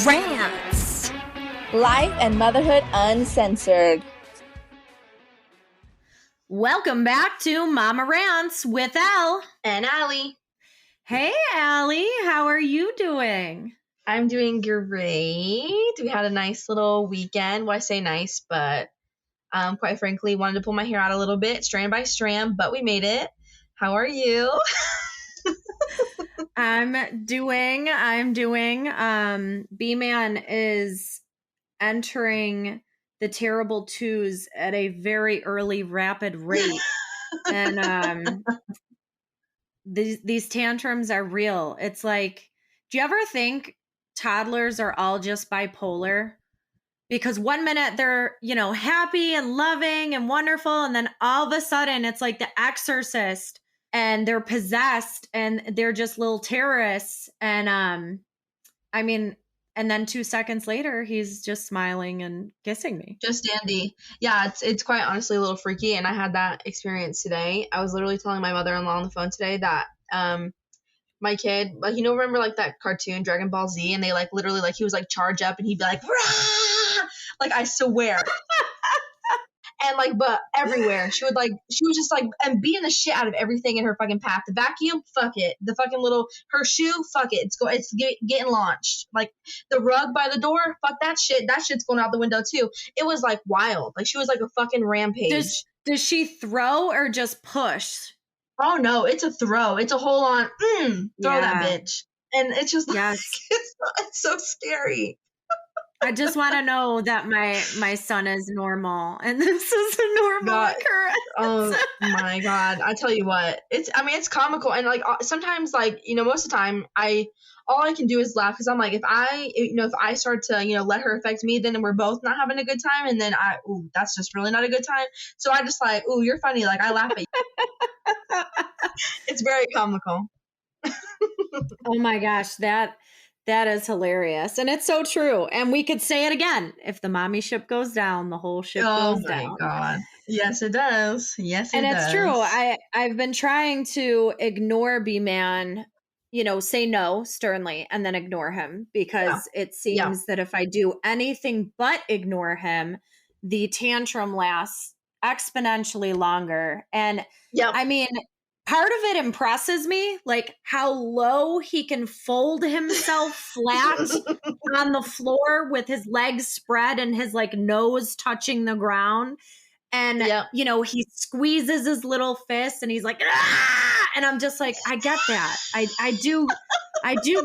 Rantz. Life and motherhood uncensored. Welcome back to Mama Rantz with Elle and Allie. Hey, Allie, how are you doing? I'm doing great. We had a nice little weekend. Well, I say nice, but quite frankly, wanted to pull my hair out a little bit, strand by strand, but we made it. How are you? I'm doing. B-Man is entering the terrible twos at a very early, rapid rate. And these tantrums are real. It's like, do you ever think toddlers are all just bipolar? Because one minute they're, happy and loving and wonderful. And then all of a sudden it's like The Exorcist and they're possessed and they're just little terrorists. And and then 2 seconds later, he's just smiling and kissing me. Just dandy. Yeah, it's quite honestly a little freaky. And I had that experience today. I was literally telling my mother-in-law on the phone today that my kid, remember like that cartoon Dragon Ball Z, and they like literally like he was like charge up and he'd be like, rah! Like I swear. And like, but everywhere she was just like, and beating the shit out of everything in her fucking path. The vacuum, fuck it. The fucking her shoe, fuck it. It's getting launched. Like the rug by the door, fuck that shit. That shit's going out the window too. It was like wild. Like she was like a fucking rampage. Does she throw or just push? Oh no, it's a throw. It's a whole on throw that bitch. And it's just yes. It's so scary. I just want to know that my son is normal and this is a normal occurrence. Oh my God. I tell you what, it's comical. And like, sometimes like, most of the time all I can do is laugh. Cause I'm like, if I start to, let her affect me, then we're both not having a good time. And then that's just really not a good time. So I just like, you're funny. Like I laugh at you. It's very comical. Oh my gosh. That is hilarious. And it's so true. And we could say it again. If the mommy ship goes down, the whole ship goes down. Oh my God. Yes, it does. Yes, it does. And it's true. I've been trying to ignore B-Man, say no sternly and then ignore him because it seems that if I do anything but ignore him, the tantrum lasts exponentially longer. And part of it impresses me, like how low he can fold himself flat on the floor with his legs spread and his like nose touching the ground. And, he squeezes his little fist and he's like, ah! And I'm just like, I get that. I do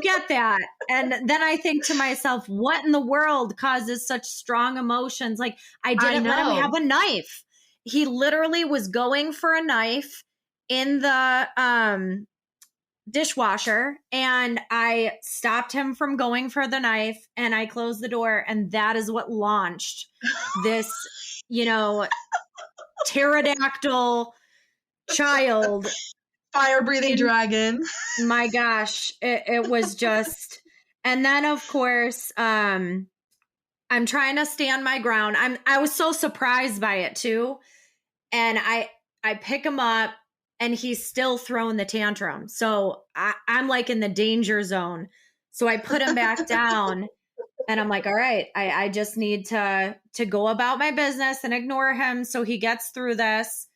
get that. And then I think to myself, what in the world causes such strong emotions? Like I didn't let him have a knife. He literally was going for a knife in the dishwasher and I stopped him from going for the knife and I closed the door, and that is what launched this, pterodactyl child. Fire-breathing dragon. My gosh, it was just, and then of course, I'm trying to stand my ground. I was so surprised by it too. And I pick him up, and he's still throwing the tantrum. So I'm like in the danger zone. So I put him back down and I'm like, all right, I just need to go about my business and ignore him so he gets through this,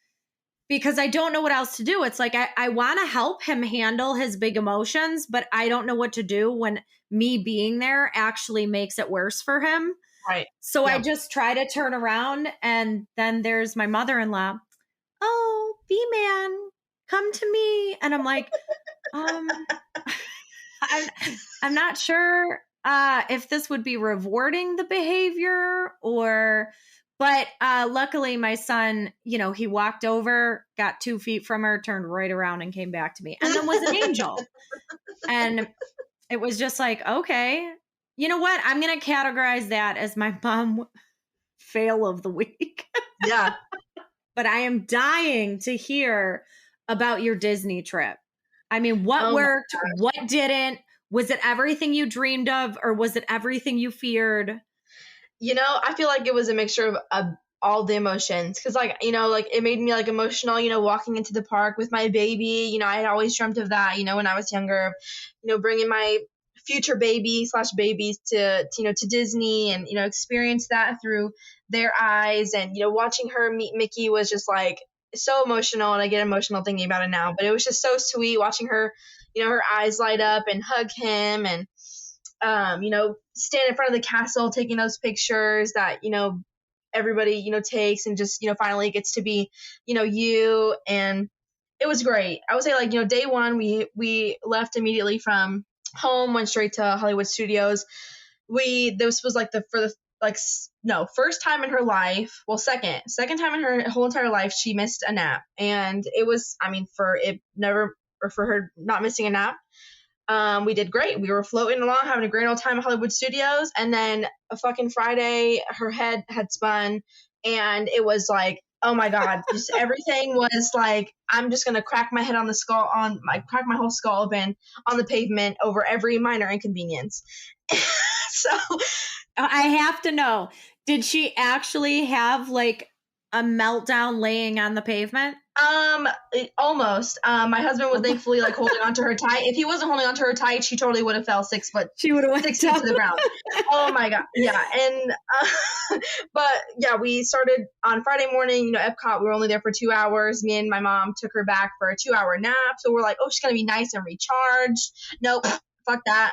because I don't know what else to do. It's like, I want to help him handle his big emotions, but I don't know what to do when me being there actually makes it worse for him. Right. So I just try to turn around, and then there's my mother-in-law. Oh, B-Man, come to me. And I'm like, I'm not sure if this would be rewarding the behavior but luckily my son, he walked over, got 2 feet from her, turned right around and came back to me, and then was an angel. And it was just like, okay, you know what? I'm going to categorize that as my mom fail of the week. Yeah. But I am dying to hear about your Disney trip. I mean, what worked? What didn't? Was it everything you dreamed of, or was it everything you feared? I feel like it was a mixture of all the emotions. Cause it made me like emotional, walking into the park with my baby. I had always dreamt of that, when I was younger, bringing my future babies to Disney and, experience that through their eyes. And, watching her meet Mickey was just like so emotional. And I get emotional thinking about it now, but it was just so sweet watching her, her eyes light up and hug him and, stand in front of the castle taking those pictures that, everybody, takes and just, finally gets to be, you. And it was great. I would say like, day one, we left immediately from home, went straight to Hollywood Studios. This was like first time in her life. Well, second time in her whole entire life, she missed a nap. And it was, for her not missing a nap, we did great. We were floating along, having a great old time at Hollywood Studios. And then a fucking Friday, her head had spun and it was like, oh my God, just everything was like, I'm just going to crack my head on the skull crack my whole skull open on the pavement over every minor inconvenience. So I have to know, did she actually have like a meltdown laying on the pavement? Almost. My husband was thankfully like holding onto her tight. If he wasn't holding onto her tight, she totally would have fell 6 foot. She would have 6 feet to the ground. Oh my God. Yeah. And, but yeah, we started on Friday morning, Epcot, we were only there for 2 hours. Me and my mom took her back for a 2-hour nap. So we're like, oh, she's going to be nice and recharged. Nope. Fuck that.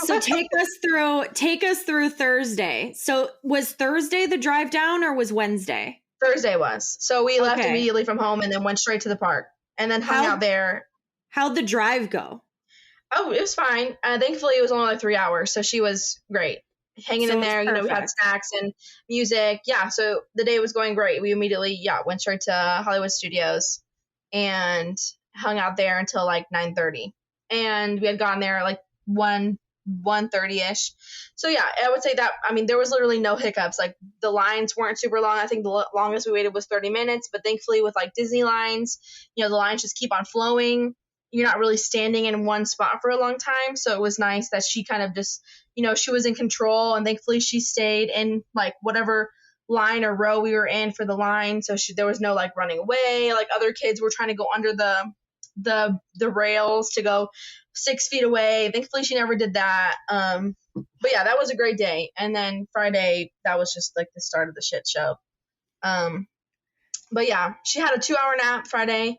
So take us through Thursday. So was Thursday the drive down or was Wednesday? Thursday was. So we left immediately from home and then went straight to the park and then hung out there. How'd the drive go? Oh, it was fine. Thankfully, it was only like 3 hours. So she was great. Hanging in there, we had snacks and music. Yeah, so the day was going great. We immediately, went straight to Hollywood Studios and hung out there until like 9:30. And we had gotten there like 1:30ish. So yeah, I would say that, there was literally no hiccups. Like the lines weren't super long. I think the longest we waited was 30 minutes, but thankfully with like Disney lines, the lines just keep on flowing. You're not really standing in one spot for a long time. So it was nice that she kind of just, she was in control, and thankfully she stayed in like whatever line or row we were in for the line. So there was no like running away. Like other kids were trying to go under the rails to go 6 feet away. Thankfully she never did that. But yeah, that was a great day. And then Friday, that was just like the start of the shit show. But yeah, she had a 2-hour nap Friday.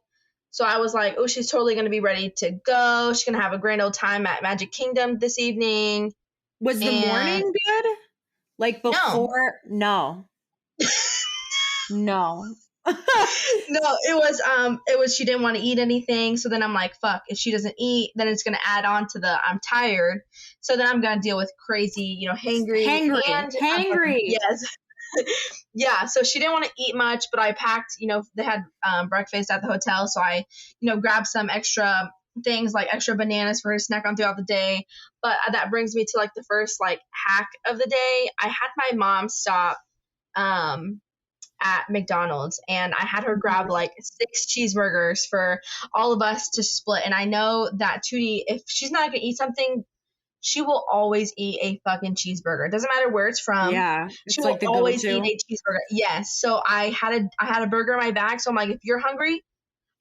So I was like, oh, she's totally going to be ready to go. She's going to have a grand old time at Magic Kingdom this evening. Was the morning good? Like before? No. No. No, it was she didn't want to eat anything. So then I'm like, fuck, if she doesn't eat, then it's going to add on to the I'm tired. So then I'm going to deal with crazy, hangry. Yes. Yeah, so she didn't want to eat much, but I packed, they had breakfast at the hotel, so I, grabbed some extra things like extra bananas for her to snack on throughout the day. But that brings me to like the first like hack of the day. I had my mom stop at McDonald's, and I had her grab like 6 cheeseburgers for all of us to split. And I know that Tootie, if she's not gonna eat something, she will always eat a fucking cheeseburger. It doesn't matter where it's from. Yeah, she will like always eat a cheeseburger. Yes. So I had a burger in my bag. So I'm like, if you're hungry,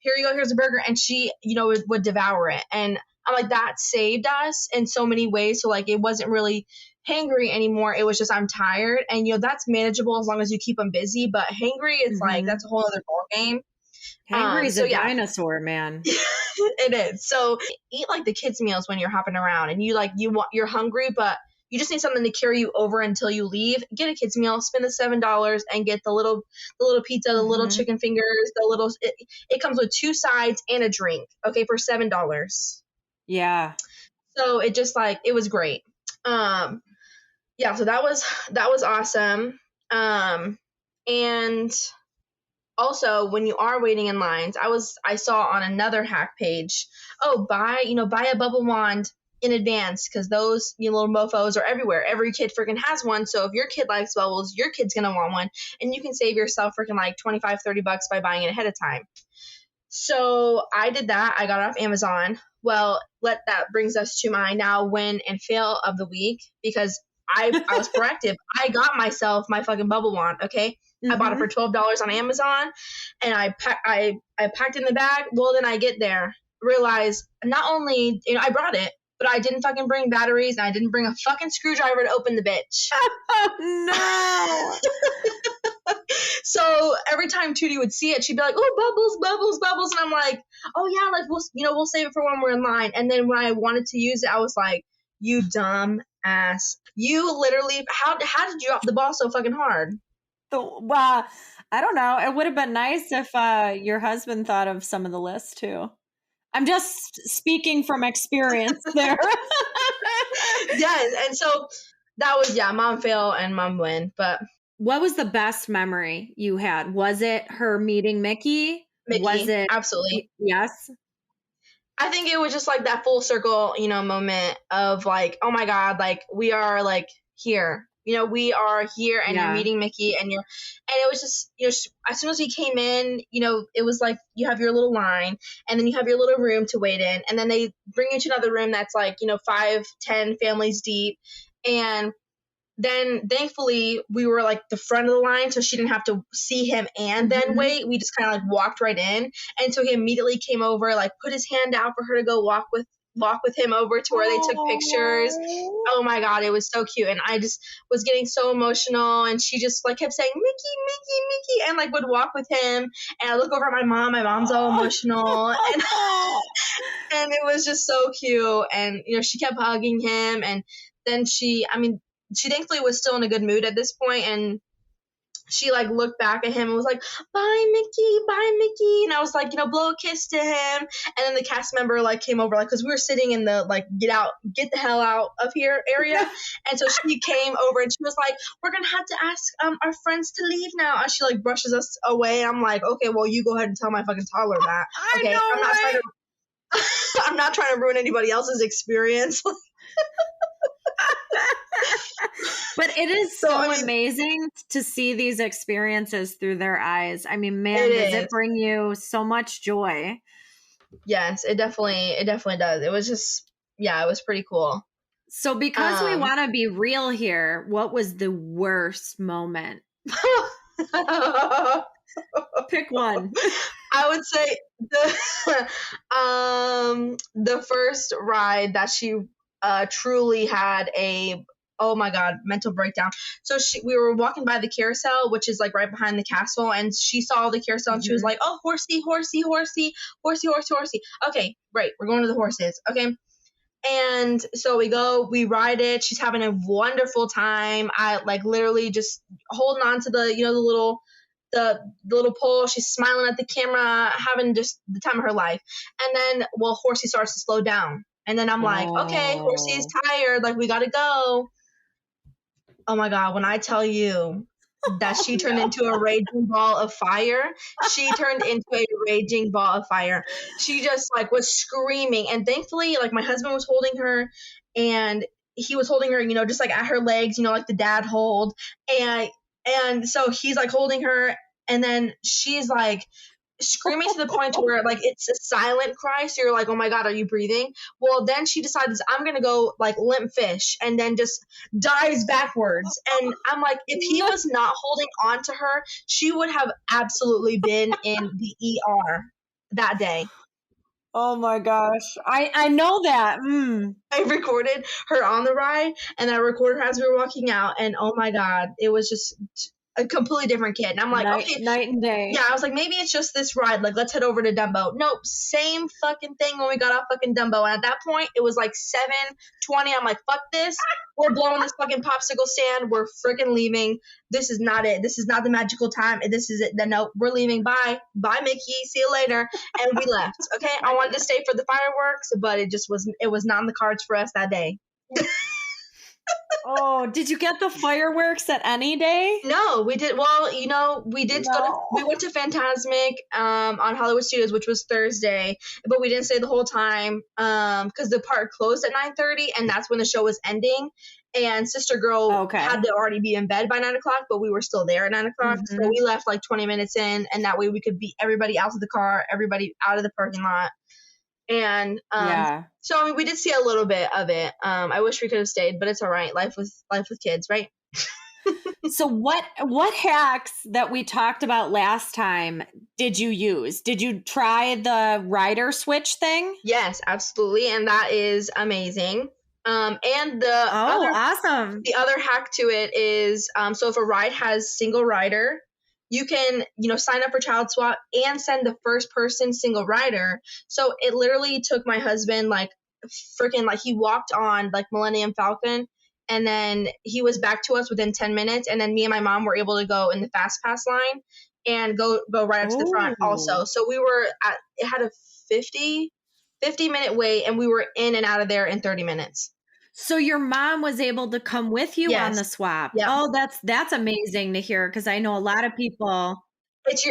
here you go. Here's a burger. And she, would devour it. And I'm like, that saved us in so many ways. So like, it wasn't really hangry anymore. It was just, I'm tired. And, that's manageable as long as you keep them busy. But hangry, it's like, that's a whole other ball game. Hangry is a dinosaur, man. It is. So eat like the kids' meals when you're hopping around, and you're hungry, but you just need something to carry you over until you leave. Get a kids' meal, spend the $7 and get the little pizza, the little chicken fingers, it comes with 2 sides and a drink. Okay, for $7. Yeah. So it just like, it was great. Yeah, so that was awesome. And also, when you are waiting in lines, I saw on another hack page, buy a bubble wand in advance, because those little mofos are everywhere. Every kid freaking has one. So if your kid likes bubbles, your kid's gonna want one, and you can save yourself freaking like $25-30 by buying it ahead of time. So I did that. I got it off Amazon. Well, that brings us to my now win and fail of the week, because I was proactive. I got myself my fucking bubble wand. Okay. I bought it for $12 on Amazon, and I packed it in the bag. Well, then I get there, realize not only, I brought it, but I didn't fucking bring batteries, and I didn't bring a fucking screwdriver to open the bitch. Oh, no. So every time Tootie would see it, she'd be like, "Oh, bubbles, bubbles, bubbles," and I'm like, "Oh yeah, like we'll save it for when we're in line." And then when I wanted to use it, I was like, "You dumb ass! You literally how did you drop the ball so fucking hard?" Well, I don't know. It would have been nice if your husband thought of some of the list too. I'm just speaking from experience there. Yes, and so that was mom fail and mom win. But what was the best memory you had? Was it her meeting Mickey? Was it absolutely? Yes. I think it was just like that full circle, moment of like, oh my God, like we are like here. We are here and you're meeting Mickey and it was just, as soon as we came in, it was like you have your little line and then you have your little room to wait in. And then they bring you to another room that's like, 5-10 families deep. And then thankfully we were like the front of the line, so she didn't have to see him and then wait. We just kind of like walked right in. And so he immediately came over, like put his hand out for her to go walk with him over to where they took pictures. Oh my God, it was so cute. And I just was getting so emotional, and she just like kept saying Mickey, Mickey, Mickey, and like would walk with him. And I look over at my mom's all emotional, and and it was just so cute. And she kept hugging him, and then she thankfully was still in a good mood at this point, and she like looked back at him and was like, bye Mickey, and I was like, blow a kiss to him. And then the cast member like came over, like, because we were sitting in the like get the hell out of here area. And so she came over and she was like, we're gonna have to ask our friends to leave now, and she like brushes us away. I'm like, okay, well, you go ahead and tell my fucking toddler that. Okay, I'm not trying to ruin anybody else's experience. But it is so amazing to see these experiences through their eyes. I mean, man, does it bring you so much joy? Yes, it definitely does. It was just, it was pretty cool. So because we want to be real here, what was the worst moment? Pick one. I would say the first ride that she truly had a, oh my God, mental breakdown. So we were walking by the carousel, which is like right behind the castle, and she saw the carousel and she was like, oh, horsey, horsey, horsey, horsey, horsey, horsey. Okay, great, we're going to the horses. Okay. And so we ride it. She's having a wonderful time. I like literally just holding on to the, the little pole. She's smiling at the camera, having just the time of her life. And then, Horsey starts to slow down. And then I'm like, okay, Horsey is tired. Like, we got to go. Oh my God, when I tell you that she turned into a raging ball of fire, she just like was screaming. And thankfully, like my husband was holding her, and he was holding her, just like at her legs, like the dad hold. And so he's like holding her, and then she's like screaming to the point where like it's a silent cry, so you're like, oh my God, are you breathing? Well, then she decides, I'm gonna go like limp fish, and then just dives backwards. And I'm like, if he was not holding on to her, she would have absolutely been in the ER that day. Oh my gosh, I know that. I recorded her on the ride, and I recorded her as we were walking out, and oh my God, it was just a completely different kid. And I'm like, okay, night and day. Yeah, I was like, maybe it's just this ride. Like, let's head over to Dumbo. Nope, same fucking thing when we got off fucking Dumbo. And at that point, it was like 7:20. I'm like, fuck this. We're blowing this fucking popsicle stand. We're freaking leaving. This is not it. This is not the magical time. This is it. Then no, we're leaving. Bye, Mickey. See you later. And we left. Okay, I wanted to stay for the fireworks, but it just wasn't. It was not in the cards for us that day. Oh, did you get the fireworks at any day? No, we did. Well, we did we went to Fantasmic on Hollywood Studios, which was Thursday, but we didn't stay the whole time because the park closed at 9:30, and that's when the show was ending. And Sister Girl had to already be in bed by 9 o'clock, but we were still there at 9 o'clock. So we left like 20 minutes in, and that way we could beat everybody out of the car, everybody out of the parking lot. And so we did see a little bit of it. I wish we could have stayed, but it's all right. Life with kids, right? So what hacks that we talked about last time did you use? Did you try the rider switch thing? Yes, absolutely, and that is amazing. And Awesome. the other hack to it is, so if a ride has single rider, you can, sign up for child swap and send the first person single rider. So it literally took my husband like freaking, like he walked on like Millennium Falcon, and then he was back to us within 10 minutes. And then me and my mom were able to go in the fast pass line and go right up to the front also. So it had a 50-minute wait, and we were in and out of there in 30 minutes. So your mom was able to come with you on Yes. the swap. Yep. Oh, that's amazing to hear, because I know a lot of people. It's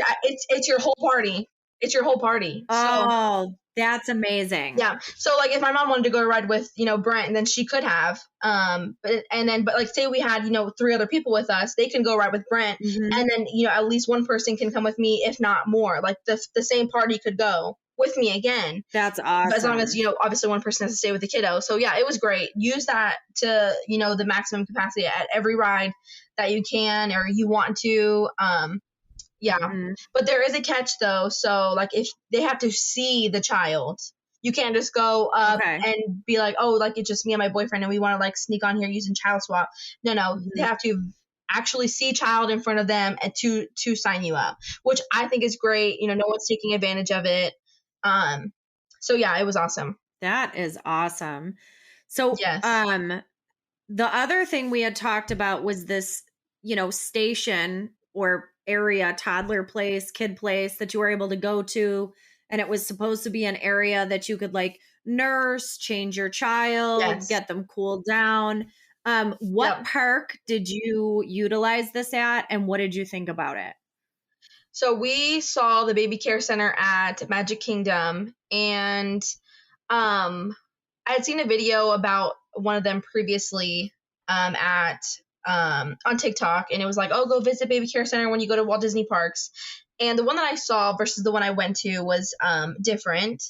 your whole party. It's your whole party. Oh, that's amazing. Yeah. So like if my mom wanted to go ride with, Brent, and then she could have. But like say we had, 3 other people with us, they can go ride with Brent, and then, at least one person can come with me, if not more. Like the same party could go with me again. That's awesome. But as long as, obviously one person has to stay with the kiddo. So yeah, it was great. Use that to, the maximum capacity at every ride that you can or you want to. Yeah. But there is a catch though. So like if they have to see the child, you can't just go up and be like, oh, like it's just me and my boyfriend and we want to like sneak on here using child swap. No, they have to actually see child in front of them and to sign you up, which I think is great. No one's taking advantage of it. So yeah, it was awesome. That is awesome. So yes. The other thing we had talked about was this, station or area, toddler place, kid place that you were able to go to. And it was supposed to be an area that you could like nurse, change your child, get them cooled down. What park did you utilize this at, and what did you think about it? So we saw the baby care center at Magic Kingdom, and I had seen a video about one of them previously on TikTok, and it was like, oh, go visit baby care center when you go to Walt Disney parks. And the one that I saw versus the one I went to was different.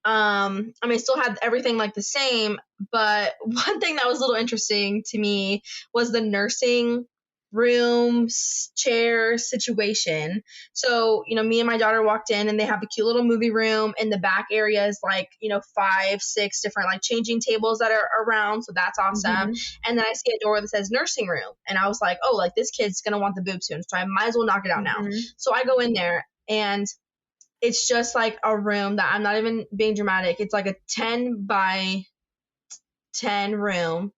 It still had everything like the same, but one thing that was a little interesting to me was the nursing rooms, chair situation. So, me and my daughter walked in and they have a cute little movie room. In the back area is like, 5, 6 different like changing tables that are around. So that's awesome. And then I see a door that says nursing room. And I was like, oh, like this kid's going to want the boob soon. So I might as well knock it out now. So I go in there and it's just like a room that I'm not even being dramatic. It's like a 10 by 10 room.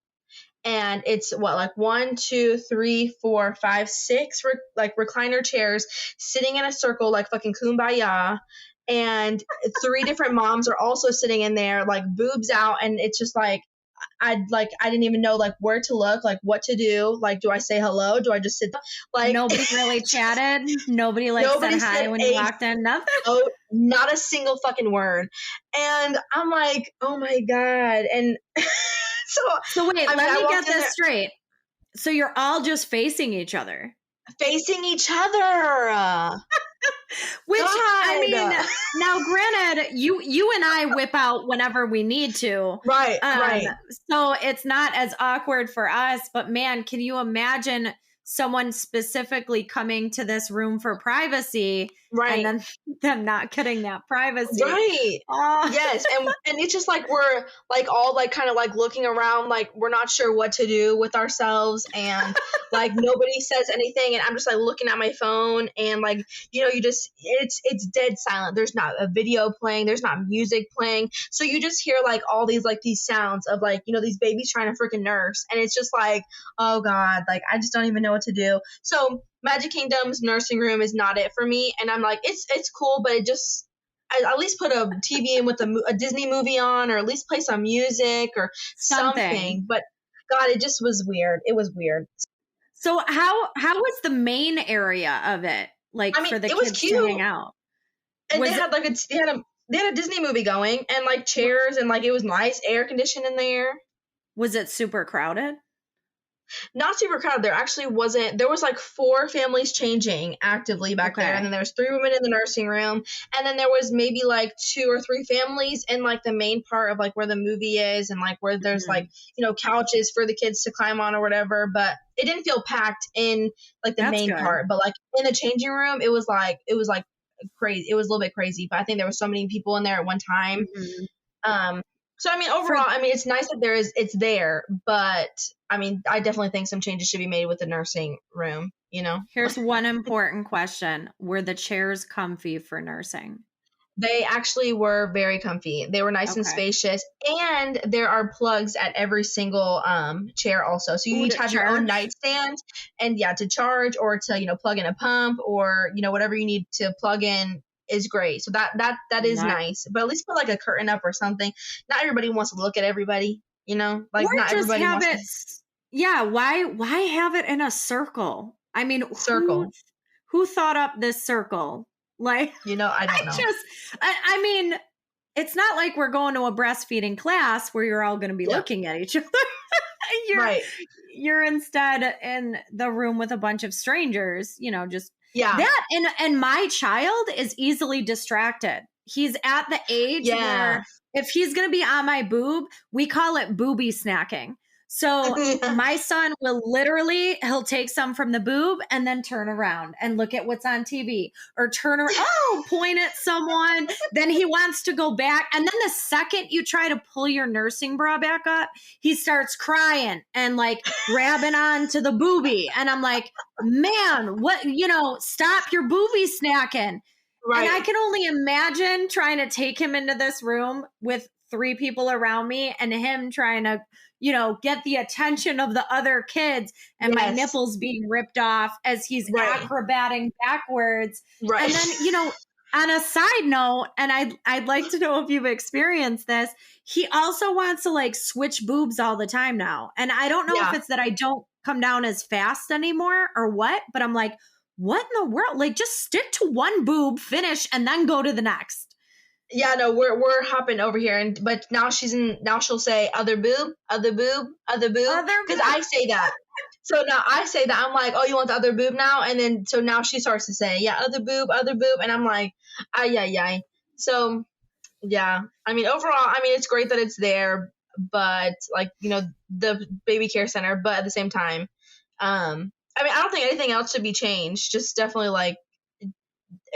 And it's like 1, 2, 3, 4, 5, 6 like recliner chairs sitting in a circle like fucking kumbaya. And 3 different moms are also sitting in there like boobs out. And it's just like, I didn't even know like where to look, like what to do. Like, do I say hello? Do I just sit? Like nobody really chatted. Nobody said hi when you walked in. Nothing. Oh, not a single fucking word. And I'm like, oh my God. And so wait, let me get this straight. So you're all just facing each other. Facing each other. Which God. I mean, now granted, you and I whip out whenever we need to. Right, right. So it's not as awkward for us, but man, can you imagine someone specifically coming to this room for privacy, right, and then them not getting that privacy, right? Yes, and it's just like we're like all like kind of like looking around, like we're not sure what to do with ourselves, and like nobody says anything, and I'm just like looking at my phone, and like you just it's dead silent. There's not a video playing, there's not music playing, so you just hear like all these sounds of like these babies trying to freaking nurse, and it's just like, oh God, like I just don't even know what to do. So Magic Kingdom's nursing room is not it for me, and I'm like, it's cool, but it just at least put a TV in with a Disney movie on, or at least play some music or something. But God, it just was weird. It was weird. So how was the main area of it like for the kids to hang out? And they had like they had a Disney movie going, and like chairs, and like it was nice, air conditioned in there. Was it super crowded? Not super crowded. There actually wasn't. There was like 4 families changing actively back there, and then there was 3 women in the nursing room, and then there was maybe like 2 or 3 families in like the main part of like where the movie is, and like where there's like, you know, couches for the kids to climb on or whatever. But it didn't feel packed in like the That's main good. part. But like in the changing room, it was like crazy. It was a little bit crazy, but I think there was so many people in there at one time. So I mean, overall, I mean, it's nice that it's there, but I mean, I definitely think some changes should be made with the nursing room, you know? Here's one important question. Were the chairs comfy for nursing? They actually were very comfy. They were nice and spacious, and there are plugs at every single chair also. So you each have your own nightstand, and to charge or to, you know, plug in a pump or, you know, whatever you need to plug in is great. So that is nice. But at least put like a curtain up or something. Not everybody wants to look at everybody, you know? Like or not just everybody have wants why have it in a circle? I mean, circle. Who thought up this circle? Like, you know, I don't know. I mean, it's not like we're going to a breastfeeding class where you're all going to be looking at each other. You're instead in the room with a bunch of strangers, you know, just that. And my child is easily distracted. He's at the age where if he's going to be on my boob, we call it booby snacking. So my son will he'll take some from the boob and then turn around and look at what's on TV or point at someone. Then he wants to go back. And then the second you try to pull your nursing bra back up, he starts crying and like grabbing onto the boobie. And I'm like, man, what, you know, stop your booby snacking. Right. And I can only imagine trying to take him into this room with 3 people around me and him trying to, you know, get the attention of the other kids and my nipples being ripped off as he's acrobating backwards. Right. And then, you know, on a side note, and I'd like to know if you've experienced this, he also wants to like switch boobs all the time now. And I don't know if it's that I don't come down as fast anymore or what, but I'm like, what in the world? Like, just stick to one boob, finish, and then go to the next. Yeah, no, we're hopping over here, but now she'll say other boob, other boob, other boob, because I say that. So now I say that, I'm like, oh, you want the other boob now? And then so now she starts to say, yeah, other boob, and I'm like, ay. So yeah, I mean, overall, I mean, it's great that it's there, but like, you know, the baby care center, but at the same time, I mean, I don't think anything else should be changed. Just definitely like,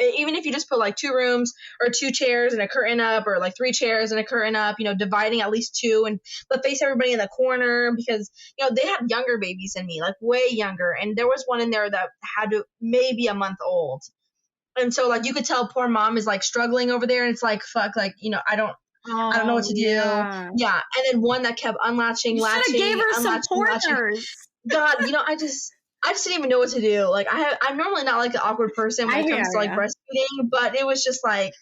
even if you just put like 2 rooms or 2 chairs and a curtain up, or like 3 chairs and a curtain up, you know, dividing at least 2 but face everybody in the corner, because, you know, they had younger babies than me, like way younger. And there was one in there that had maybe a month old. And so like, you could tell poor mom is like struggling over there, and it's like, fuck, like, you know, I don't know what to do. Yeah. And then one that kept latching. Gave her some pointers. God, you know, I just didn't even know what to do. Like I'm normally not like an awkward person when it comes to like breastfeeding, but it was just like,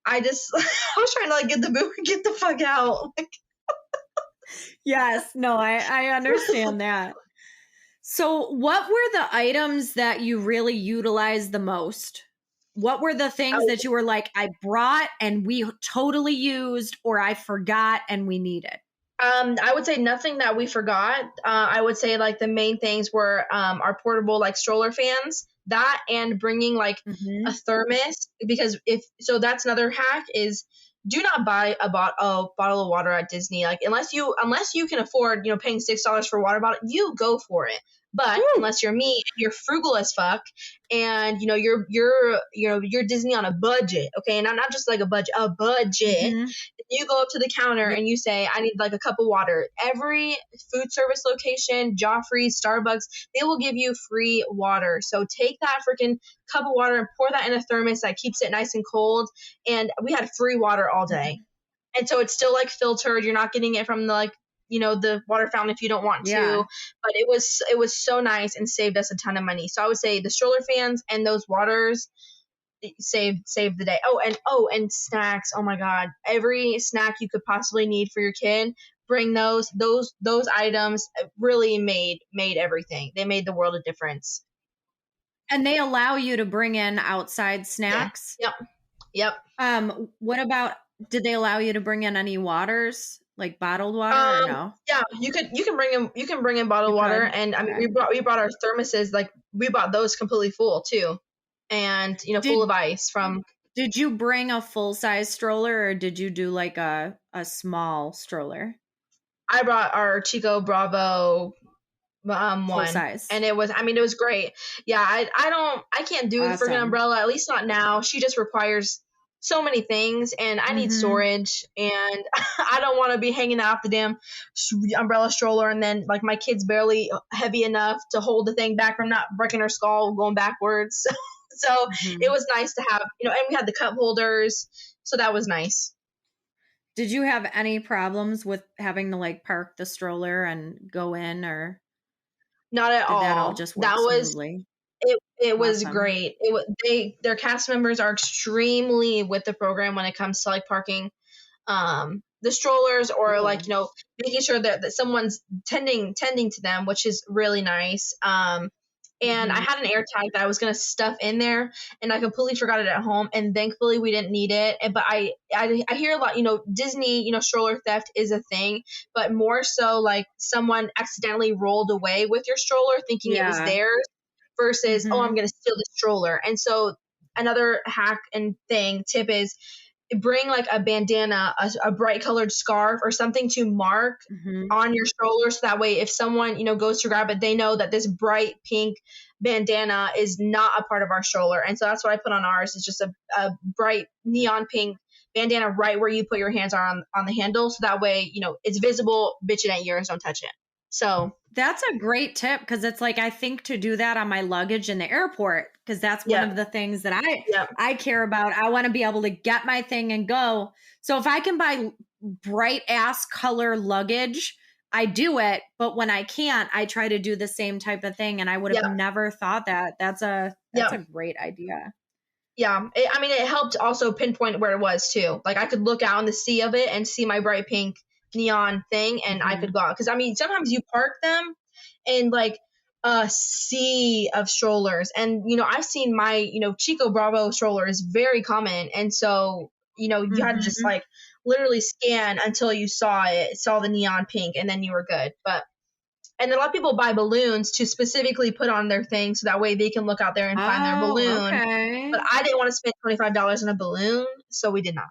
I was trying to like get the boob and get the fuck out. Like, yes, no, I understand that. So what were the items that you really utilized the most? What were the things that you were like, I brought and we totally used, or I forgot and we needed? I would say nothing that we forgot. I would say like the main things were our portable like stroller fans, that, and bringing like a thermos, because that's another hack is, do not buy a bottle of water at Disney. Like unless you can afford, you know, paying $6 for a water bottle, you go for it. But unless you're me, you're frugal as fuck, and you know you're Disney on a budget, okay? And I'm not just like a budget. You go up to the counter and you say, I need like a cup of water. Every food service location, Joffrey's, Starbucks, they will give you free water. So take that freaking cup of water and pour that in a thermos that keeps it nice and cold. And we had free water all day, and so it's still like filtered. You're not getting it from the like, you know, the water fountain if you don't want to, but it was so nice and saved us a ton of money. So I would say the stroller fans and those waters saved the day. And snacks. Oh my God. Every snack you could possibly need for your kid, bring those items really made everything. They made the world a difference. And they allow you to bring in outside snacks? Yep. What about, did they allow you to bring in any waters? like bottled water or no? Yeah, you can bring in bottled You water, could? and I mean Okay. we brought our thermoses, like we bought those completely full too, and full of Did ice from. did you bring a full size stroller or did you do like a small stroller? I brought our Chico Bravo Full one, size. and it was great. Yeah, I can't do the freaking Awesome. umbrella, at least not now. She just requires so many things, and I need Mhm. storage, and I don't want to be hanging out the damn umbrella stroller, and then like my kid's barely heavy enough to hold the thing back from not breaking her skull going backwards. So it Mhm. was nice to have, and we had the cup holders, so that was nice. Did you have any problems with having to like park the stroller and go in, or Not at did that all all. just work smoothly? It was Awesome. great. Their cast members are extremely with the program when it comes to like parking the strollers, or like Cool. making sure that someone's tending to them, which is really nice. And I Mhm. had an air tag that I was gonna stuff in there, and I completely forgot it at home. And thankfully, we didn't need it. But I hear a lot, Disney, stroller theft is a thing, but more so like someone accidentally rolled away with your stroller thinking it was Yeah. theirs, versus, oh, I'm Mhm. gonna steal the stroller. And so another hack and tip is bring like a bandana, a bright colored scarf, or something to mark Mhm. on your stroller, so that way if someone goes to grab it, they know that this bright pink bandana is not a part of our stroller. And so that's what I put on ours. It's just a bright neon pink bandana right where you put your hands on the handle, so that way it's visible. Bitch, it ain't yours, don't touch it. So That's a great tip because it's like I think to do that on my luggage in the airport because that's one yep, of the things that yep, I care about. I want to be able to get my thing and go. So if I can buy bright ass color luggage, I do it, but when I can't, I try to do the same type of thing and I would have yep, never thought that. That's a yep. great idea. Yeah, it helped also pinpoint where it was too. Like I could look out in the sea of it and see my bright pink neon thing, and I could Mhm. go out. Because I mean, sometimes you park them in like a sea of strollers, and I've seen my Chico Bravo stroller is very common, and so you had to just Mhm. like literally scan until you saw the neon pink, and then you were good. But and a lot of people buy balloons to specifically put on their thing, so that way they can look out there and find their Oh, balloon. But okay. I didn't want to spend $25 on a balloon, so we did not.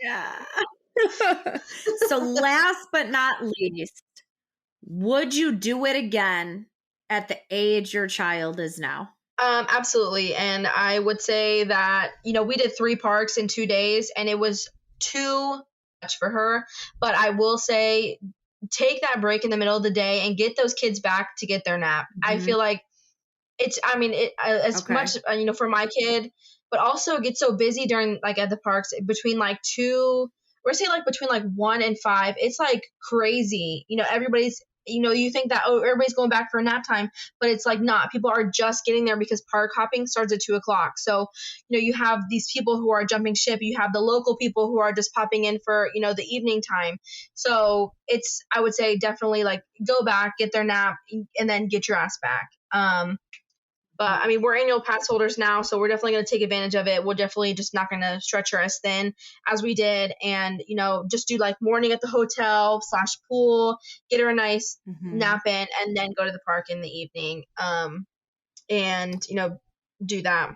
Yeah. So last but not least, would you do it again at the age your child is now? Absolutely. And I would say that, we did 3 parks in 2 days, and it was too much for her. But I will say, take that break in the middle of the day and get those kids back to get their nap. I Mhm. feel like I mean, as Okay. much, for my kid, but also it gets so busy during, like, at the parks between like two, or say like between like 1 and 5. It's like crazy. Everybody's, you think that, oh, everybody's going back for a nap time, but it's like not. People are just getting there because park hopping starts at 2 o'clock. So, you have these people who are jumping ship. You have the local people who are just popping in for, the evening time. So I would say definitely like go back, get their nap, and then get your ass back. But I mean, we're annual pass holders now, so we're definitely going to take advantage of it. We're definitely just not going to stretch her as thin as we did, and just do like morning at the hotel / pool, get her a nice Mhm. nap in, and then go to the park in the evening. And do that.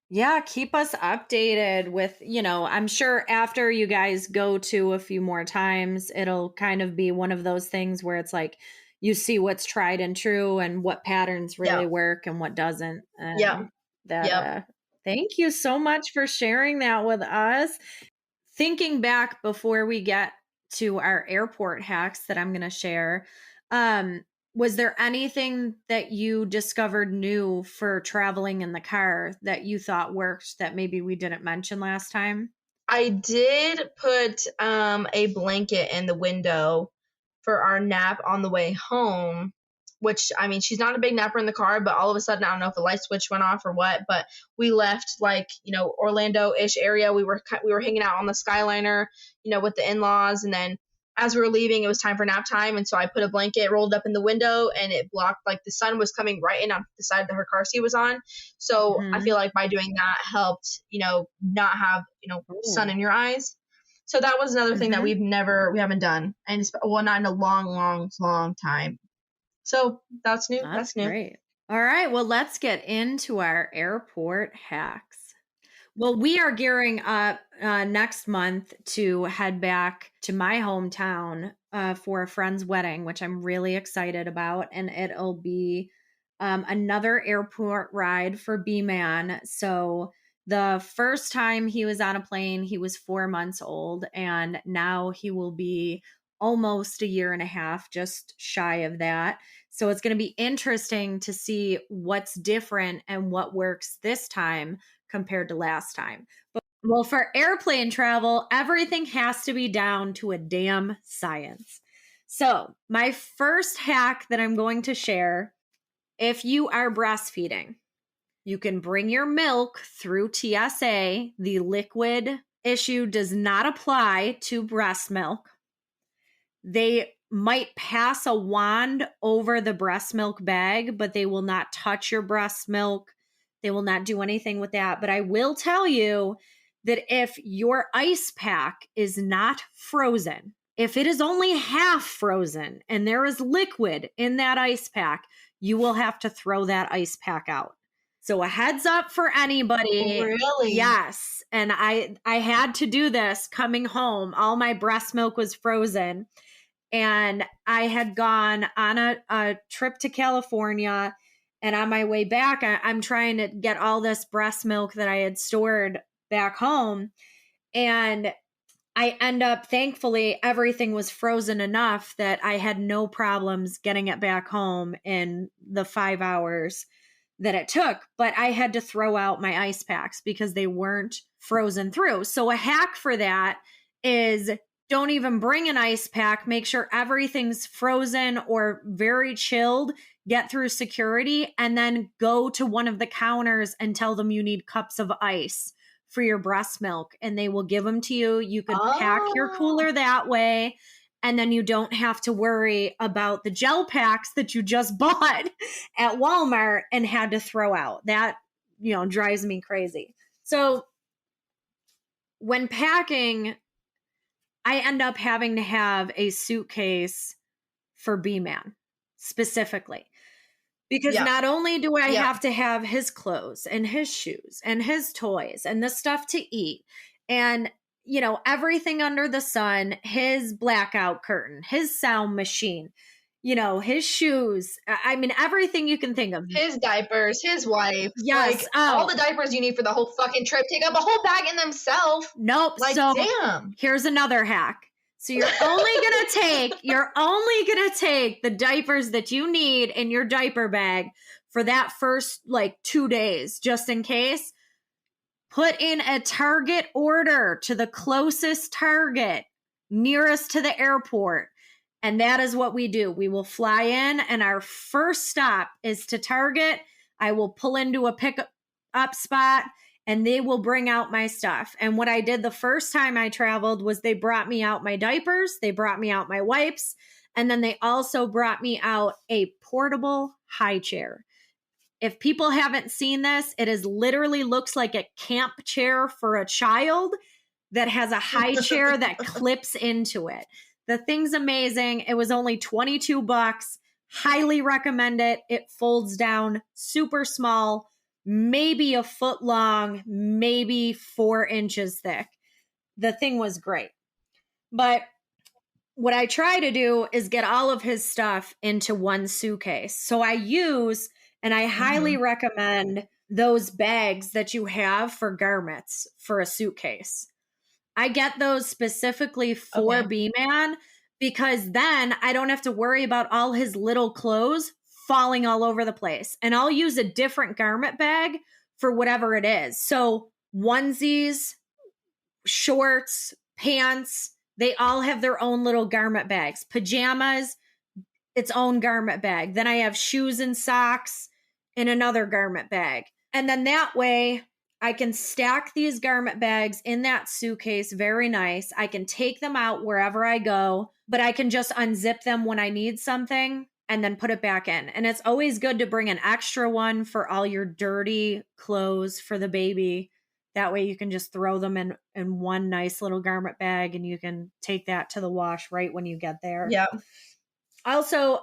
Yeah, keep us updated with, I'm sure after you guys go to a few more times, it'll kind of be one of those things where it's like you see what's tried and true and what patterns really Yep. work and what doesn't. Yep. And that Yep. thank you so much for sharing that with us. Thinking back before we get to our airport hacks that I'm going to share, um, was there anything that you discovered new for traveling in the car that you thought worked that maybe we didn't mention last time? I did put a blanket in the window for our nap on the way home, which I mean, she's not a big napper in the car, but all of a sudden, I don't know if the light switch went off or what, but we left like, Orlando-ish area. We were hanging out on the Skyliner, with the in-laws, and then as we were leaving, it was time for nap time, and so I put a blanket rolled up in the window, and it blocked, like, the sun was coming right in on the side that her car seat was on. So I feel Mhm. like by doing that helped, not have, sun Ooh. in your eyes. So that was another thing that we haven't done. And not in a long time. So that's new. That's new. Great. All right. Well, let's get into our airport hacks. Well, we are gearing up next month to head back to my hometown for a friend's wedding, which I'm really excited about. And it'll be another airport ride for B-Man. So the first time he was on a plane, he was 4 months old. And now he will be almost a year and a half, just shy of that. So it's going to be interesting to see what's different and what works this time compared to last time. But well, for airplane travel, everything has to be down to a damn science. So my first hack that I'm going to share, if you are breastfeeding, you can bring your milk through TSA. The liquid issue does not apply to breast milk. They might pass a wand over the breast milk bag, but they will not touch your breast milk. They will not do anything with that. But I will tell you that if your ice pack is not frozen, if it is only half frozen and there is liquid in that ice pack, you will have to throw that ice pack out. So a heads up for anybody. Really? Yes. And I had to do this coming home. All my breast milk was frozen. And I had gone on a trip to California. And on my way back, I'm trying to get all this breast milk that I had stored back home. And I end up, thankfully, everything was frozen enough that I had no problems getting it back home in the 5 hours that it took. But I had to throw out my ice packs because they weren't frozen through. So a hack for that is don't even bring an ice pack. Make sure everything's frozen or very chilled. Get through security and then go to one of the counters and tell them you need cups of ice for your breast milk and they will give them to you. You could pack your cooler that way. And then you don't have to worry about the gel packs that you just bought at Walmart and had to throw out. That, drives me crazy. So when packing, I end up having to have a suitcase for B-Man specifically. Because not only do I have to have his clothes and his shoes and his toys and the stuff to eat and, everything under the sun, his blackout curtain, his sound machine, his shoes. I mean, everything you can think of. His diapers, his wife. Yes. All the diapers you need for the whole fucking trip take up a whole bag in themselves. Nope. So damn. Here's another hack. So you're only gonna take the diapers that you need in your diaper bag for that first 2 days, just in case. Put in a Target order to the closest Target nearest to the airport. And that is what we do. We will fly in and our first stop is to Target. I will pull into a pickup spot and they will bring out my stuff. And what I did the first time I traveled was they brought me out my diapers, they brought me out my wipes, and then they also brought me out a portable high chair. If people haven't seen this, it is literally looks like a camp chair for a child that has a high chair that clips into it. The thing's amazing. It was only $22. Highly recommend it. It folds down super small, maybe a foot long, maybe 4 inches thick. The thing was great. But what I try to do is get all of his stuff into one suitcase. So I use, and I highly recommend those bags that you have for garments for a suitcase. I get those specifically for B-Man because then I don't have to worry about all his little clothes falling all over the place. And I'll use a different garment bag for whatever it is. So onesies, shorts, pants, they all have their own little garment bags. Pajamas, its own garment bag. Then I have shoes and socks in another garment bag. And then that way I can stack these garment bags in that suitcase very nice. I can take them out wherever I go, but I can just unzip them when I need something and then put it back in. And it's always good to bring an extra one for all your dirty clothes for the baby That way you can just throw them in one nice little garment bag and you can take that to the wash right when you get there. Yeah. Also,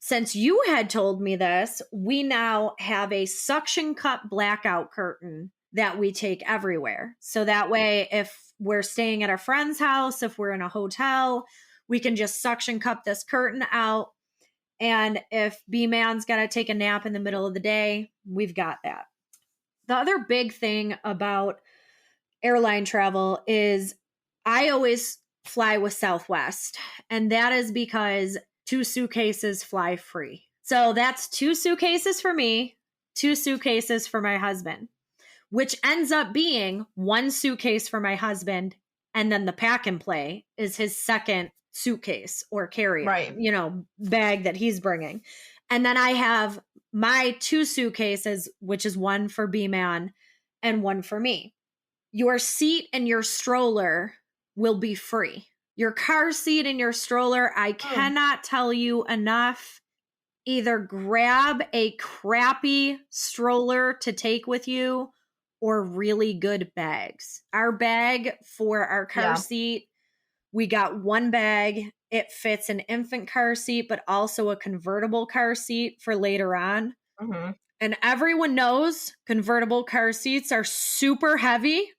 since you had told me this, we now have a suction cup blackout curtain that we take everywhere. So that way, if we're staying at a friend's house, if we're in a hotel, we can just suction cup this curtain out. And if B-Man's got to take a nap in the middle of the day, we've got that. The other big thing about airline travel is I always fly with Southwest. And that is because 2 suitcases fly free. So that's 2 suitcases for me, 2 suitcases for my husband, which ends up being 1 suitcase for my husband. And then the pack and play is his second suitcase or carry, right, bag that he's bringing. And then I have my 2 suitcases, which is 1 for B-Man and 1 for me. Your seat and your stroller will be free. Your car seat and your stroller, I cannot tell you enough. Either grab a crappy stroller to take with you or really good bags. Our bag for our car seat, we got 1 bag. It fits an infant car seat, but also a convertible car seat for later on. Mm-hmm. And everyone knows convertible car seats are super heavy.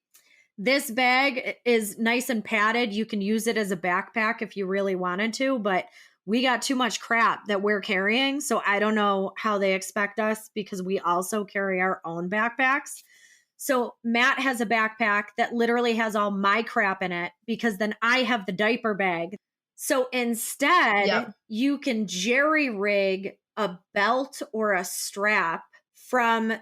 This bag is nice and padded. You can use it as a backpack if you really wanted to, but we got too much crap that we're carrying. So I don't know how they expect us because we also carry our own backpacks. So Matt has a backpack that literally has all my crap in it because then I have the diaper bag. So instead, you can jerry rig a belt or a strap from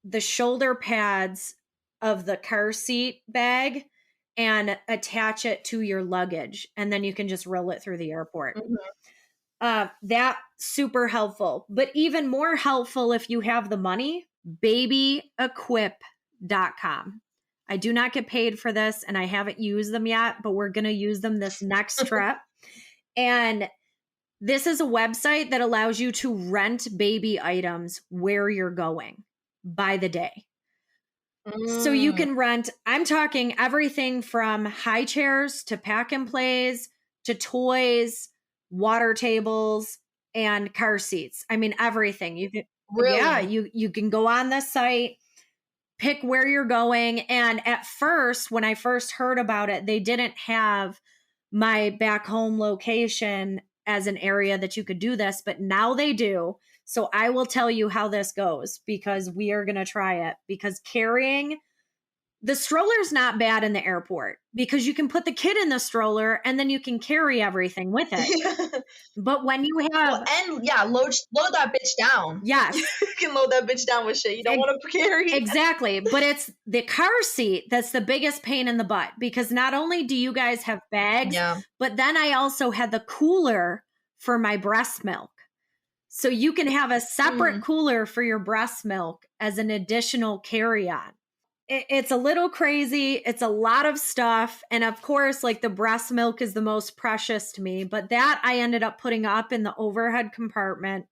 the shoulder pads of the car seat bag and attach it to your luggage. And then you can just roll it through the airport. Mm-hmm. That's super helpful. But even more helpful if you have the money, babyequip.com. I do not get paid for this and I haven't used them yet, but we're going to use them this next trip. And this is a website that allows you to rent baby items where you're going by the day. So you can rent, I'm talking everything from high chairs to pack and plays to toys, water tables, and car seats. I mean, everything. You can, you can go on this site, pick where you're going. And at first, when I first heard about it, they didn't have my back home location as an area that you could do this, but now they do. So I will tell you how this goes because we are going to try it because carrying the stroller is not bad in the airport because you can put the kid in the stroller and then you can carry everything with it. But when you have load that bitch down. Yes. You can load that bitch down with shit you don't want to carry. Exactly. But it's the car seat that's the biggest pain in the butt because not only do you guys have bags, but then I also had the cooler for my breast milk. So you can have a separate cooler for your breast milk as an additional carry-on. It's a little crazy. It's a lot of stuff. And of course, like the breast milk is the most precious to me, but that I ended up putting up in the overhead compartment.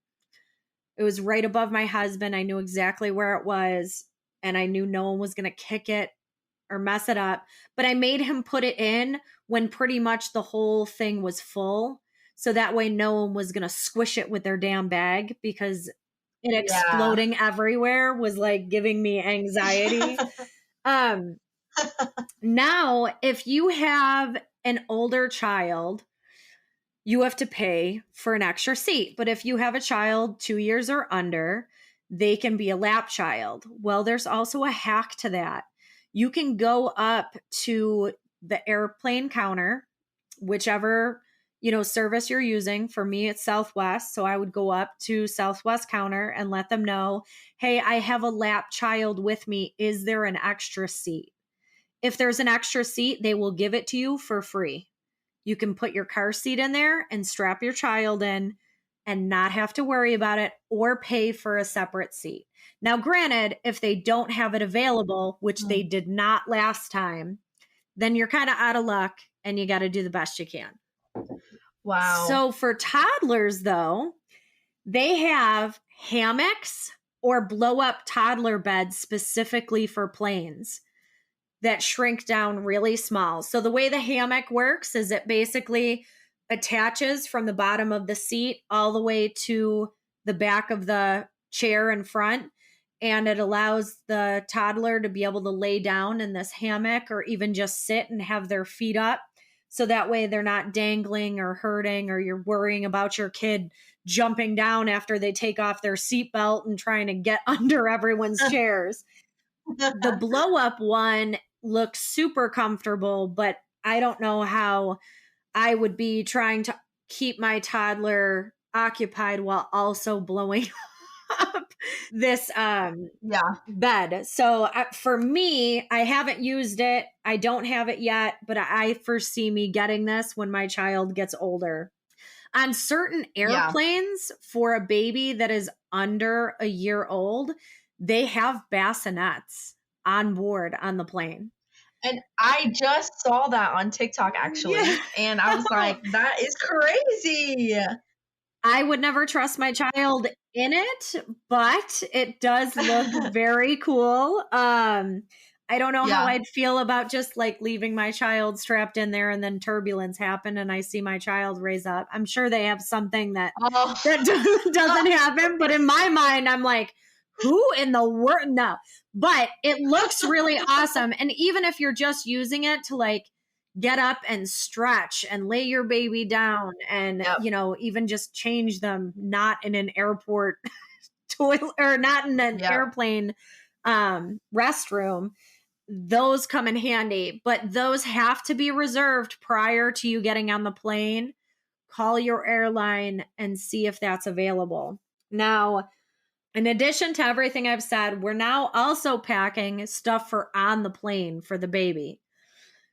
It was right above my husband. I knew exactly where it was and I knew no one was going to kick it or mess it up, but I made him put it in when pretty much the whole thing was full. So that way no one was going to squish it with their damn bag because it exploding everywhere was like giving me anxiety. Now, if you have an older child, you have to pay for an extra seat. But if you have a child 2 years or under, they can be a lap child. Well, there's also a hack to that. You can go up to the airplane counter, whichever service you're using. For me, it's Southwest. So I would go up to Southwest counter and let them know, hey, I have a lap child with me. Is there an extra seat? If there's an extra seat, they will give it to you for free. You can put your car seat in there and strap your child in and not have to worry about it or pay for a separate seat. Now, granted, if they don't have it available, which they did not last time, then you're kind of out of luck and you got to do the best you can. Wow. So for toddlers, though, they have hammocks or blow up toddler beds specifically for planes. that shrink down really small. So the way the hammock works is it basically attaches from the bottom of the seat all the way to the back of the chair in front. And it allows the toddler to be able to lay down in this hammock or even just sit and have their feet up. So that way they're not dangling or hurting, or you're worrying about your kid jumping down after they take off their seatbelt and trying to get under everyone's chairs. The blow up one looks super comfortable, but I don't know how I would be trying to keep my toddler occupied while also blowing up this bed. So for me, I haven't used it. I don't have it yet, but I foresee me getting this when my child gets older. On certain airplanes for a baby that is under a year old, they have bassinets on board on the plane. And I just saw that on TikTok, actually. Yeah. And I was like, that is crazy. I would never trust my child in it, but it does look very cool. I don't know how I'd feel about just like leaving my child strapped in there and then turbulence happen and I see my child raise up. I'm sure they have something that doesn't happen, but in my mind, I'm like, who in the world? No, but it looks really awesome. And even if you're just using it to like get up and stretch and lay your baby down and, you know, even just change them, not in an airport toilet or not in an airplane restroom, those come in handy, but those have to be reserved prior to you getting on the plane. Call your airline and see if that's available. Now, in addition to everything I've said, we're now also packing stuff for on the plane for the baby.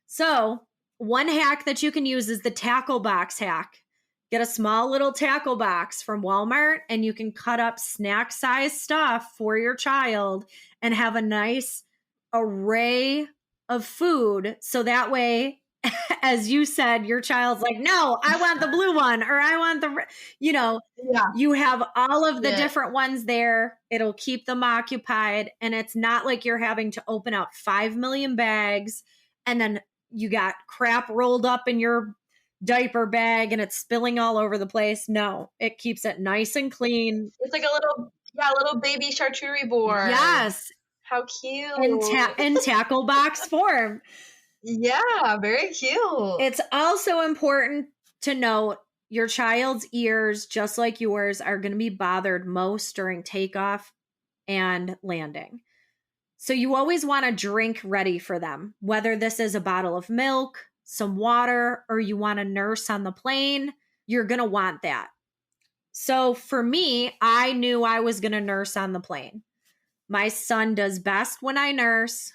So one hack that you can use is the tackle box hack. Get a small little tackle box from Walmart and you can cut up snack size stuff for your child and have a nice array of food. So that way, as you said, your child's like, no, I want the blue one, or I want the, you know, you have all of the different ones there. It'll keep them occupied. And it's not like you're having to open out 5 million bags and then you got crap rolled up in your diaper bag and it's spilling all over the place. No, it keeps it nice and clean. It's like a little baby charcuterie board. Yes. How cute. In tackle box form. Yeah, very cute. It's also important to note your child's ears, just like yours, are going to be bothered most during takeoff and landing. So you always want a drink ready for them, whether this is a bottle of milk, some water, or you want a nurse on the plane, you're going to want that. So for me, I knew I was going to nurse on the plane. My son does best when I nurse.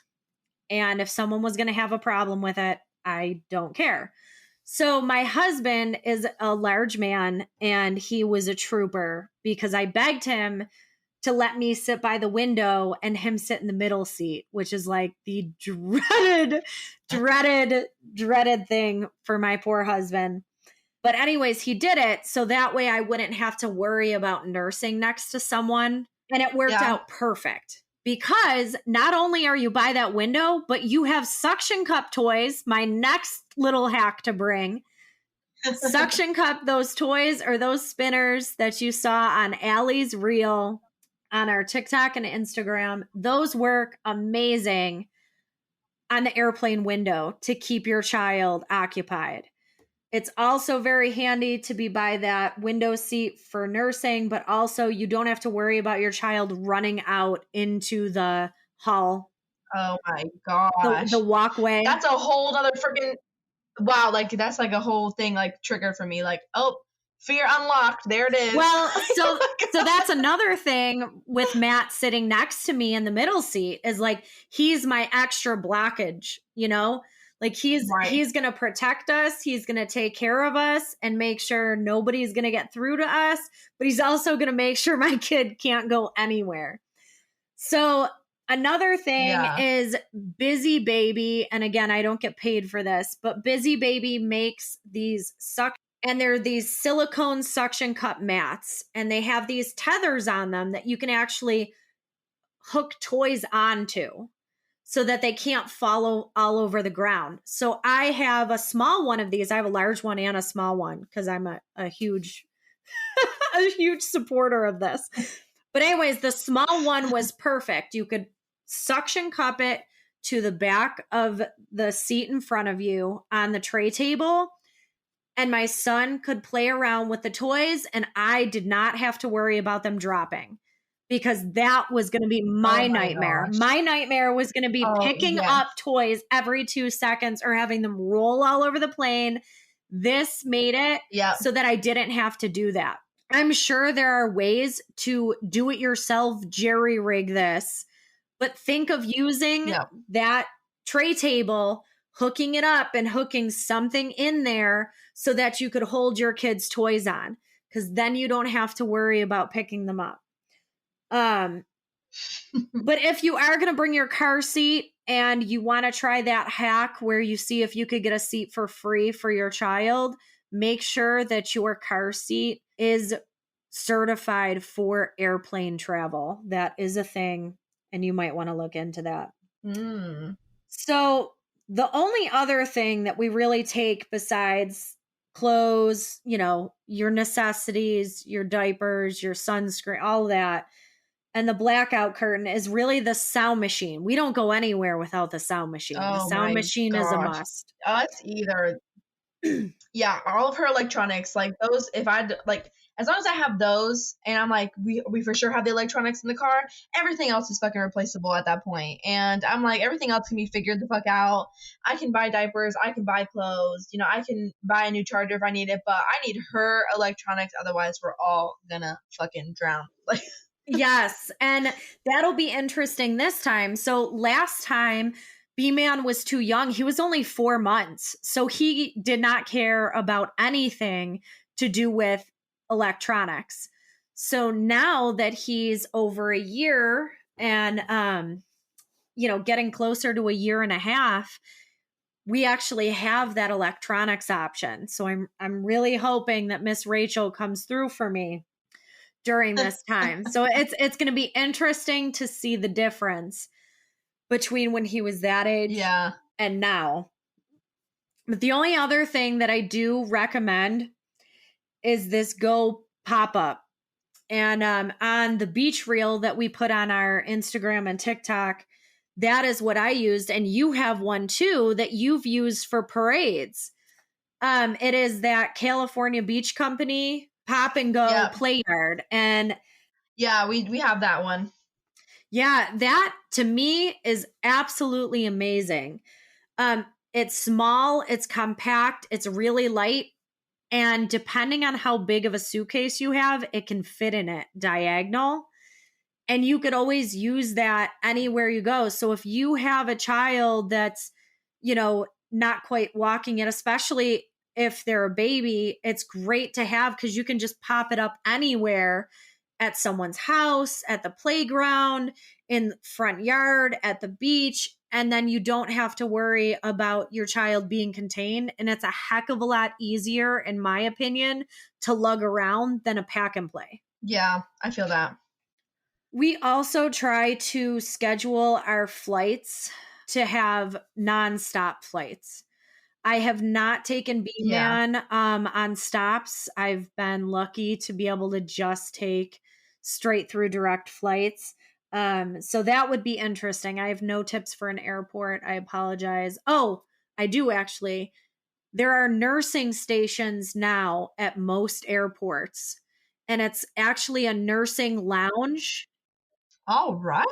And if someone was going to have a problem with it, I don't care. So my husband is a large man and he was a trooper because I begged him to let me sit by the window and him sit in the middle seat, which is like the dreaded thing for my poor husband. But anyways, he did it. So that way I wouldn't have to worry about nursing next to someone. And it worked out perfect because not only are you by that window, but you have suction cup toys. My next little hack to bring. Suction cup those toys or those spinners that you saw on Allie's reel on our TikTok and Instagram. Those work amazing on the airplane window to keep your child occupied. It's also very handy to be by that window seat for nursing, but also you don't have to worry about your child running out into the hall. Oh my gosh. The walkway. That's a whole other freaking, wow, like that's like a whole thing, like trigger for me. Like, oh, fear unlocked. There it is. Well, so that's another thing with Matt sitting next to me in the middle seat is like, he's my extra blockage, you know? Like he's going to protect us. He's going to take care of us and make sure nobody's going to get through to us. But he's also going to make sure my kid can't go anywhere. So another thing is Busy Baby. And again, I don't get paid for this, but Busy Baby makes these and they're these silicone suction cup mats. And they have these tethers on them that you can actually hook toys onto. so that they can't fall all over the ground. So I have a small one of these. I have a large one and a small one because I'm a huge a huge supporter of this. But anyways, the small one was perfect. You could suction cup it to the back of the seat in front of you on the tray table. And my son could play around with the toys, and I did not have to worry about them dropping because that was going to be my nightmare. Gosh. My nightmare was going to be picking up toys every 2 seconds or having them roll all over the plane. This made it so that I didn't have to do that. I'm sure there are ways to do it yourself, jerry rig this, but think of using that tray table, hooking it up and hooking something in there so that you could hold your kids' toys on, because then you don't have to worry about picking them up. But if you are going to bring your car seat and you want to try that hack where you see if you could get a seat for free for your child, make sure that your car seat is certified for airplane travel. That is a thing, and you might want to look into that. So the only other thing that we really take besides clothes, your necessities, your diapers, your sunscreen, all that, and the blackout curtain is really the sound machine. We don't go anywhere without the sound machine. The sound machine is a must. Us either. Yeah, all of her electronics, like those, if I'd like, as long as I have those and I'm like, we for sure have the electronics in the car, everything else is fucking replaceable at that point. And I'm like, everything else can be figured the fuck out. I can buy diapers, I can buy clothes, I can buy a new charger if I need it, but I need her electronics, otherwise we're all gonna fucking drown. Like, yes, and that'll be interesting this time. So last time, B-Man was too young. He was only 4 months. So he did not care about anything to do with electronics. So now that he's over a year and, getting closer to a year and a half, we actually have that electronics option. So I'm really hoping that Miss Rachel comes through for me during this time. So it's going to be interesting to see the difference between when he was that age and now. But the only other thing that I do recommend is this Go pop-up. And on the beach reel that we put on our Instagram and TikTok, that is what I used. And you have one too that you've used for parades. It is that California Beach Company Pop and Go play yard. And we have that one. Yeah, that to me is absolutely amazing. It's small, it's compact, it's really light, and depending on how big of a suitcase you have, it can fit in it diagonal. And you could always use that anywhere you go. So if you have a child that's, not quite walking it, especially if they're a baby, it's great to have because you can just pop it up anywhere, at someone's house, at the playground, in front yard, at the beach, and then you don't have to worry about your child being contained. And it's a heck of a lot easier, in my opinion, to lug around than a pack and play. Yeah, I feel that. We also try to schedule our flights to have nonstop flights. I have not taken B-Man on stops. I've been lucky to be able to just take straight through direct flights. So that would be interesting. I have no tips for an airport. I apologize. Oh, I do actually. There are nursing stations now at most airports, and it's actually a nursing lounge. All right.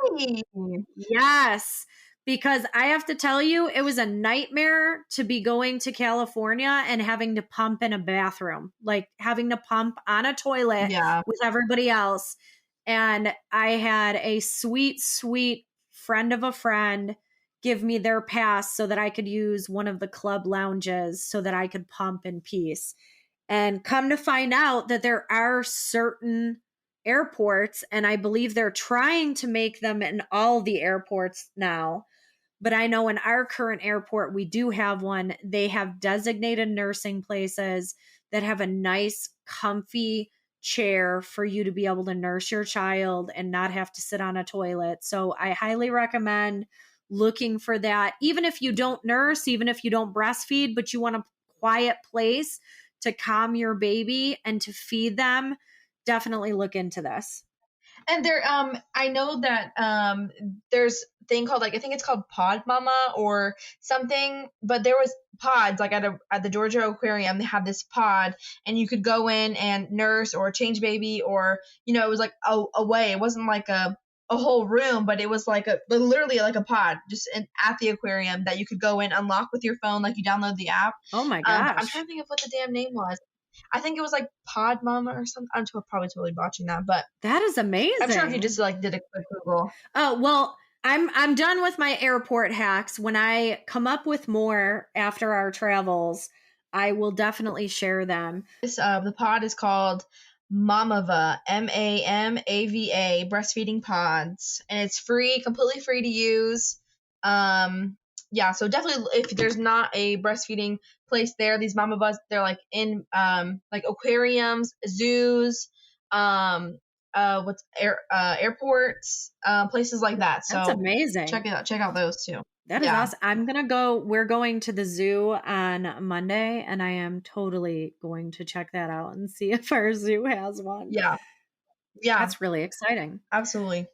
Yes. Because I have to tell you, it was a nightmare to be going to California and having to pump in a bathroom, like having to pump on a toilet with everybody else. And I had a sweet, sweet friend of a friend give me their pass so that I could use one of the club lounges so that I could pump in peace. And come to find out that there are certain airports, and I believe they're trying to make them in all the airports now. But I know in our current airport, we do have one. They have designated nursing places that have a nice, comfy chair for you to be able to nurse your child and not have to sit on a toilet. So I highly recommend looking for that, even if you don't nurse, even if you don't breastfeed, but you want a quiet place to calm your baby and to feed them, definitely look into this. And there, I know that there's a thing called, like, I think it's called Pod Mama or something, but there was pods, like at the Georgia Aquarium, they have this pod, and you could go in and nurse or change baby, or, you know, it was like a way. It wasn't like a whole room, but it was like literally like a pod just at the aquarium that you could go in, unlock with your phone, like you download the app. Oh my gosh. I'm trying to think of what the damn name was. I think it was like Pod Mama or something. I'm probably totally botching that, but that is amazing. I'm sure if you just like did a quick Google. Oh, well, I'm done with my airport hacks. When I come up with more after our travels, I will definitely share them. This the pod is called Mamava, MAMAVA, breastfeeding pods, and it's free, completely free to use. Yeah, so definitely if there's not a breastfeeding place there, these Mamavas, they're like in like aquariums, zoos, airports, places like that. So that's amazing. Check it out. Check out those too. That is awesome. We're going to the zoo on Monday, and I am totally going to check that out and see if our zoo has one. Yeah. Yeah. That's really exciting. Absolutely.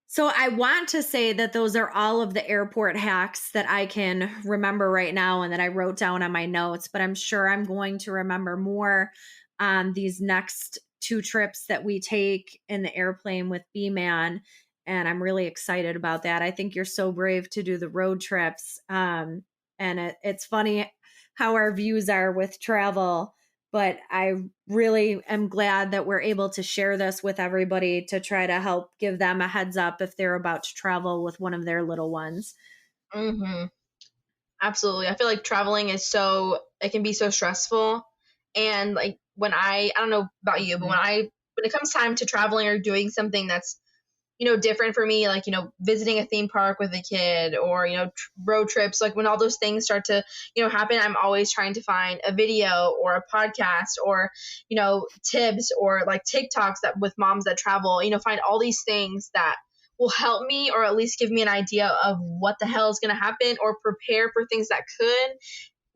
So I want to say that those are all of the airport hacks that I can remember right now and that I wrote down on my notes, but I'm sure I'm going to remember more on these next 2 trips that we take in the airplane with B-Man. And I'm really excited about that. I think you're so brave to do the road trips. And it's funny how our views are with travel, but I really am glad that we're able to share this with everybody to try to help give them a heads up if they're about to travel with one of their little ones. Mm-hmm. Absolutely. I feel like traveling it can be so stressful. And like when I don't know about you, but when it comes time to traveling or doing something that's, you know, different for me, like, you know, visiting a theme park with a kid, or, you know, road trips, like when all those things start to, you know, happen, I'm always trying to find a video or a podcast or, you know, tips or like TikToks that with moms that travel, you know, find all these things that will help me, or at least give me an idea of what the hell is going to happen, or prepare for things that could.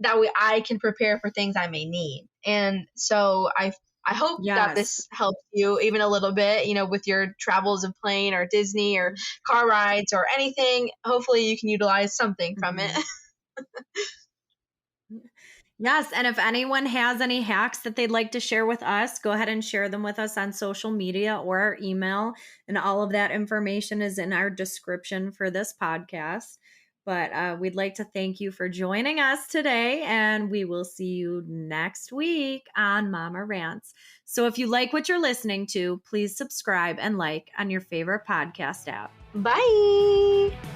That way I can prepare for things I may need. And so I hope that this helps you even a little bit, you know, with your travels of plane or Disney or car rides or anything. Hopefully you can utilize something from it. Yes. And if anyone has any hacks that they'd like to share with us, go ahead and share them with us on social media or our email. And all of that information is in our description for this podcast. But we'd like to thank you for joining us today, and we will see you next week on Mama Rantz. So if you like what you're listening to, please subscribe and like on your favorite podcast app. Bye.